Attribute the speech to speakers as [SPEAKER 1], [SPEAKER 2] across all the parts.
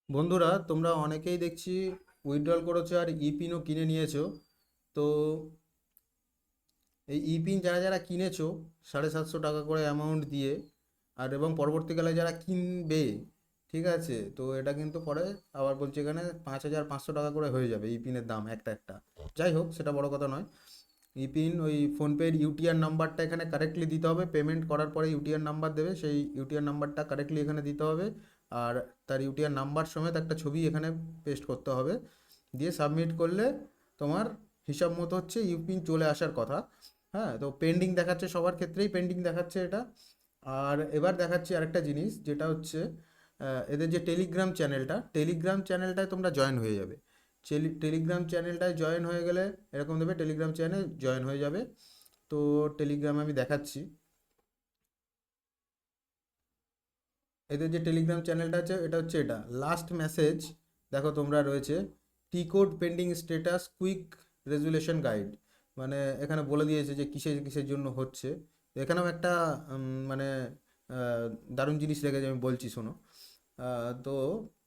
[SPEAKER 1] বন্ধুরা, তোমরা অনেকেই দেখছি উইথড্রল করেছো আর ইপিনও কিনে নিয়েছো। তো এই ইপিন যারা যারা কিনেছো 750 টাকা করে অ্যামাউন্ট দিয়ে, আর এবং পরবর্তীকালে যারা কিনবে, ঠিক আছে, তো এটা কিন্তু পরে আবার বলছে এখানে 5,500 টাকা করে হয়ে যাবে ইপিনের দাম একটা একটা। যাই হোক, সেটা বড় কথা নয়। ইপিন ওই ফোনপের ইউটিআর নাম্বারটা এখানে কারেক্টলি দিতে হবে, পেমেন্ট করার পরে ইউটিআর নাম্বার দেবে, সেই ইউটিআর নাম্বারটা কারেক্টলি এখানে দিতে হবে। আর তার ইউটিআর নাম্বার সমেত একটা ছবি এখানে পেস্ট করতে হবে, দিয়ে সাবমিট করলে তোমার হিসাব মতো হচ্ছে ইউপিন চলে আসার কথা। হ্যাঁ, তো পেন্ডিং দেখাচ্ছে, সবার ক্ষেত্রেই পেন্ডিং দেখাচ্ছে এটা। আর এবার দেখাচ্ছি আরেকটা জিনিস, যেটা হচ্ছে এদের যে টেলিগ্রাম চ্যানেলটায় তোমরা জয়েন হয়ে যাবে। টেলিগ্রাম চ্যানেলটায় জয়েন হয়ে গেলে এরকম দেবে, টেলিগ্রাম চ্যানেল জয়েন হয়ে যাবে। তো টেলিগ্রামে আমি দেখাচ্ছি, এদের যে টেলিগ্রাম চ্যানেলটা আছে এটা হচ্ছে এটা লাস্ট মেসেজ। দেখো তোমরা রয়েছে টি code pending status quick resolution guide. মানে এখানে বলে দিয়েছে যে কিসের কিসের জন্য হচ্ছে। তো এখানেও একটা মানে দারুণ জিনিস রেখেছে, আমি বলছি শোনো। তো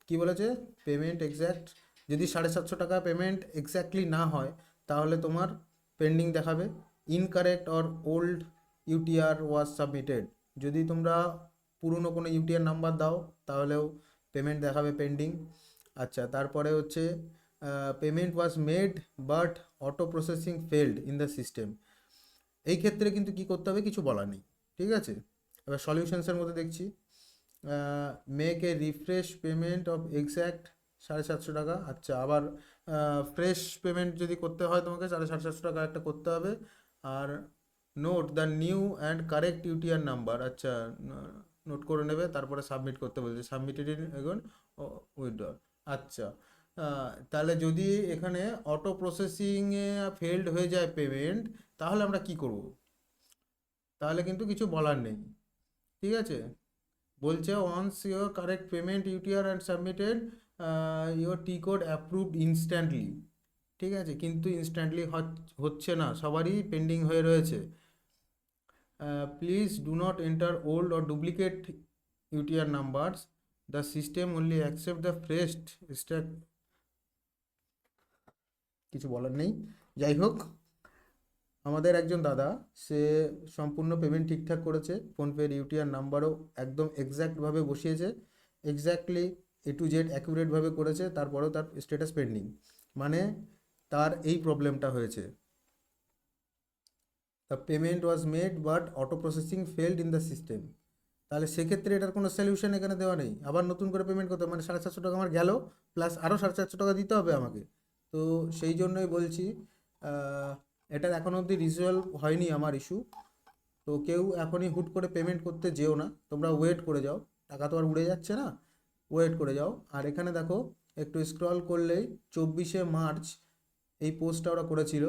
[SPEAKER 1] কি বলেছে, পেমেন্ট এক্স্যাক্ট, যদি 750 টাকা পেমেন্ট এক্স্যাক্টলি না হয় তাহলে তোমার পেন্ডিং দেখাবে। Incorrect or old UTR was submitted, যদি তোমরা পুরনো কোনো ইউটিআর নাম্বার দাও তাহলেও পেমেন্ট দেখাবে পেন্ডিং। আচ্ছা, তারপরে হচ্ছে payment was made but auto processing failed in the system. এই ক্ষেত্রে কিন্তু কি করতে হবে কিছু বলার নেই, ঠিক আছে। এবার সলিউশনসের মধ্যে দেখছি, make a refresh payment of exact 750 টাকা। আচ্ছা, আবার ফ্রেশ পেমেন্ট যদি করতে হয় তোমাকে 750 টাকা একটা করতে হবে। আর note the new and correct UTR number. আচ্ছা, নোট করে নেবে, তারপরে সাবমিট করতে বলছে, সাবমিটেড ইন এখন উইথড্র। আচ্ছা, তাহলে যদি এখানে অটো প্রসেসিংয়ে ফেলড হয়ে যায় পেমেন্ট, তাহলে আমরা কি করব? তাহলে কিন্তু কিছু বলার নেই, ঠিক আছে। বলছে once your correct payment UTR and submitted, your T code approved instantly. ঠিক আছে, কিন্তু ইনস্ট্যান্টলি হচ্ছে না, সবারই পেন্ডিং হয়ে রয়েছে। Please do not enter old or duplicate UTR numbers, the system only accept the fresh stack. কিছু বলার নেই। যাই হোক, আমাদের একজন দাদা, সে সম্পূর্ণ পেমেন্ট ঠিকঠাক করেছে, ফোনপের ইউটিআর নাম্বারও একদম এক্স্যাক্টভাবে বসিয়েছে, এক্স্যাক্টলি A to Z অ্যাকুরেটভাবে করেছে, তারপরেও তার স্ট্যাটাস পেন্ডিং। মানে তার এই প্রবলেমটা হয়েছে, the payment was made but auto processing failed in the system. তাহলে সেক্ষেত্রে এটার কোনো সলিউশন এখানে দেওয়া নেই, আবার নতুন করে পেমেন্ট করতে হবে, মানে 750 টাকা আমার গেল, প্লাস আরও 750 টাকা দিতে হবে আমাকে। তো সেই জন্যই বলছি, আহ, এটার এখনও অবধি রিজলভ হয়নি আমার ইস্যু। তো কেউ এখনই হুট করে পেমেন্ট করতে যেও না, তোমরা ওয়েট করে যাও, টাকা তো আর উড়ে যাচ্ছে না, ওয়েট করে যাও। আর এখানে দেখো, একটু স্ক্রল করলেই 24শে মার্চ এই পোস্টটা ওরা করেছিল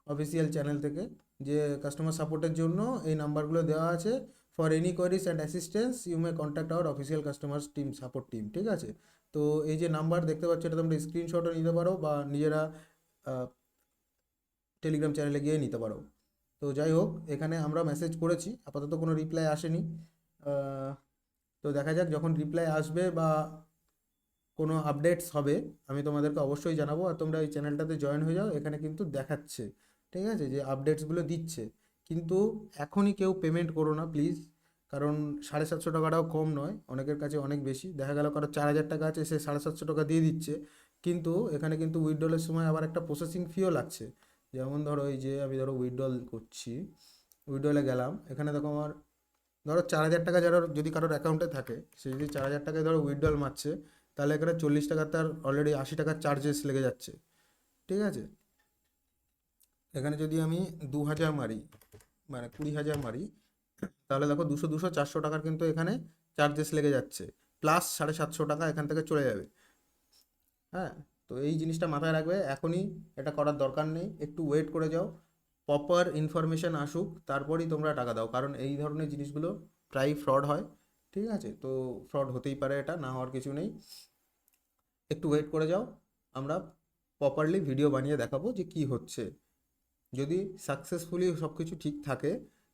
[SPEAKER 1] অফিসিয়াল চ্যানেল থেকে, যে কাস্টমার সাপোর্টের জন্য এই নাম্বারগুলো দেওয়া আছে, for any queries and assistance you may contact our official customer team support team, ঠিক আছে। তো এই যে নাম্বার দেখতে পাচ্ছ, এটা তোমরা স্ক্রিনশটও নিতে পারো বা নিজেরা টেলিগ্রাম চ্যানেলে গিয়ে নিতে পারো। তো যাই হোক, এখানে আমরা মেসেজ করেছি, আপাতত কোনো রিপ্লাই আসেনি। আহ, তো দেখা যাক, যখন রিপ্লাই আসবে বা কোনো আপডেটস হবে আমি তোমাদেরকে অবশ্যই জানাবো। আর তোমরা এই চ্যানেলটাতে জয়েন হয়ে যাও, এখানে কিন্তু দেখাচ্ছে, ঠিক আছে, যে আপডেটসগুলো দিচ্ছে। কিন্তু এখনই কেউ পেমেন্ট করো না প্লিজ, কারণ 750 টাকাটাও কম নয়, অনেকের কাছে অনেক বেশি। দেখা গেল কারো 4,000 টাকা আছে, সে 750 টাকা দিয়ে দিচ্ছে, কিন্তু এখানে কিন্তু উইথড্রলের সময় আবার একটা প্রসেসিং ফিও লাগছে। যেমন ধরো, এই যে আমি ধরো উইথড্রল করছি, উইথড্রলে গেলাম, এখানে দেখো আমার ধরো 4,000 টাকা যারা যদি কারোর অ্যাকাউন্টে থাকে, সে যদি 4,000 টাকায় ধরো উইথড্রল মারছে, তাহলে এখানে 40 টাকা তার অলরেডি 80 টাকার চার্জেস লেগে যাচ্ছে, ঠিক আছে। এখানে যদি আমি 2,000 মারি, মানে 20,000 মারি, তাহলে দেখো 200 200 400 টাকার কিন্তু এখানে চার্জেস লেগে যাচ্ছে, প্লাস 750 টাকা এখান থেকে চলে যাবে। হ্যাঁ, তো এই জিনিসটা মাথায় রাখবে, এখনই এটা করার দরকার নেই, একটু ওয়েট করে যাও, প্রপার ইনফরমেশান আসুক, তারপরেই তোমরা টাকা দাও, কারণ এই ধরনের জিনিসগুলো প্রায়ই ফ্রড হয়, ঠিক আছে। তো ফ্রড হতেই পারে, এটা না হওয়ার কিছু নেই, একটু ওয়েট করে যাও, আমরা প্রপারলি ভিডিও বানিয়ে দেখাবো যে কি হচ্ছে। যদি সাকসেসফুলি সব কিছু ঠিক থাকে,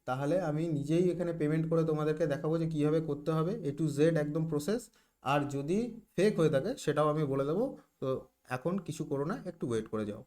[SPEAKER 1] তাহলে আমি নিজেই এখানে পেমেন্ট করে তোমাদেরকে দেখাবো যে কীভাবে করতে হবে, A to Z একদম প্রসেস। আর যদি ফেক হয়ে থাকে সেটাও আমি বলে দেবো। তো এখন কিছু করো না, একটু ওয়েট করে যাও।